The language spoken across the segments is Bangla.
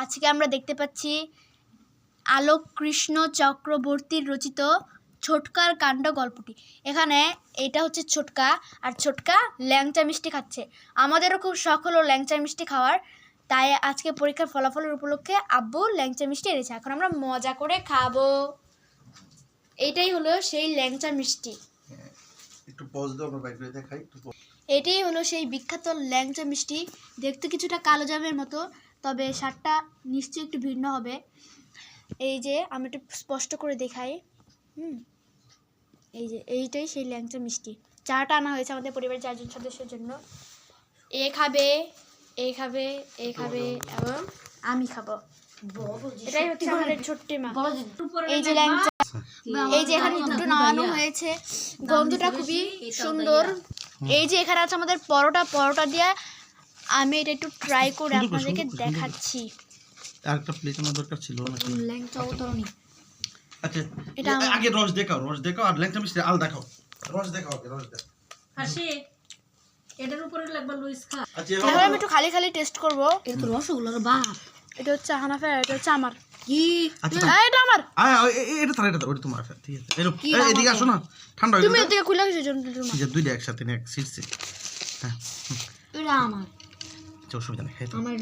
আজকে আমরা দেখতে পাচ্ছি আলোক কৃষ্ণ চক্রবর্তীর রচিত ছোটকার কাণ্ড গল্পটি। এখানে এটা হচ্ছে ছোটকা, আর ছোটকা ল্যাংচা মিষ্টি খাচ্ছে। আমাদেরও খুব শখ হলো ল্যাংচা মিষ্টি খাওয়ার, তাই আজকে পরীক্ষার ফলাফলের উপলক্ষে আব্বু ল্যাংচা মিষ্টি এনেছে। এখন আমরা মজা করে খাবো। এইটাই হলো সেই ল্যাংচা মিষ্টি। একটু পজ দাও, আমরা বাইরে দেখাই একটু। এটাই হলো সেই বিখ্যাত ল্যাংচা মিষ্টি। দেখতে কিছুটা কালো জামের মতো, তবে স্বাদটা নিশ্চয়ই একটু ভিন্ন হবে। এই যে আমি একটু স্পষ্ট করে দেখাই। এই যে এইটাই সেই ল্যাংচা মিষ্টি। চাটা আনা হয়েছে আমাদের পরিবারের 4 জন সদস্যের জন্য। এ খাবে, এ খাবে, এ খাবে এবং আমি খাবো। এটাই হচ্ছে আমাদের ছোট্ট মা। এই যে ল্যাংচা, এই যে এখানে দুটো নামানো হয়েছে, গন্ধটা খুবই সুন্দর। এই যে এখানে আছে আমাদের পরোটা দিয়ে আমি এটা একটু ট্রাই করে আপনাদেরকে দেখাচ্ছি। আরেকটা প্লেট আমার দরকার ছিল নাকি? ল্যাংচা উতরনি। আচ্ছা, এটা আগে রস দেখাও আর ল্যাংচা মিষ্টি আল দেখাও। রস দেখাও, রস দাও। হাসি এটার উপরে লাগবে লুইস খা। আচ্ছা, এখন আমি একটু খালি খালি টেস্ট করব। এটা তো রসগোল্লার বাপ। এটা হচ্ছে হানাফের, এটা হচ্ছে আমার। কি এটা আমার। এটা তার এটা ওটা তোমার। ঠিক আছে, এদিকে আসো না, ঠান্ডা হয়ে তুমি যাবে। এদিকে খুলে গেছো জন্য ঠিক আছে, দুইটা একসাথে নে, এক সিটসে। হ্যাঁ, এটা আমার। আচ্ছা, অসুবিধা নেই, খাই তো। আমার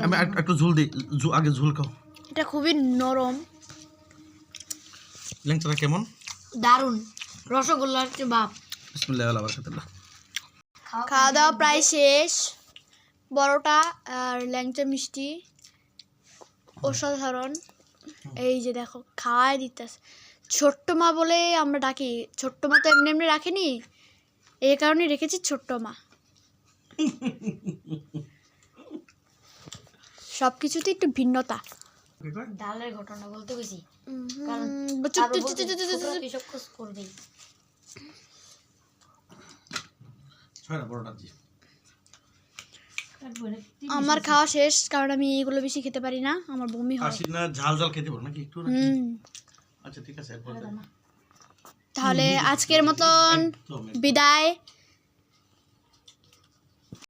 আমি একটু ঝোল দিই, আগে ঝোল খাও। এটা খুবই নরম। ল্যাংচাটা কেমন? দারুন, রসগোল্লার চেয়ে বাপ। বিসমিল্লাহ আল্লাহ বারাকাতুল্লাহ। খাওয়া দাওয়া প্রায় শেষ। বড়টা আর ল্যাংচা মিষ্টি অসাধারণ। এই যে দেখো খাওয়াই দিতেছে। ছোট্ট মা বলে আমরা ডাকি। ছোট্ট মা তো এমনি এমনি রাখিনি, এই কারণে রেখেছি ছোট্ট মা। সব কিছুতে একটু ভিন্নতা। ডালের ঘটনা বলতে গেছি, কৃষক খোঁজ করবেই। আমার খাওয়া শেষ, কারণ আমি এগুলো বেশি খেতে পারি না, আমার বমি হয়। আসি না, ঝাল খেতে পারো নাকি একটু? আচ্ছা, ঠিক আছে, তাহলে আজকের মতন বিদায়।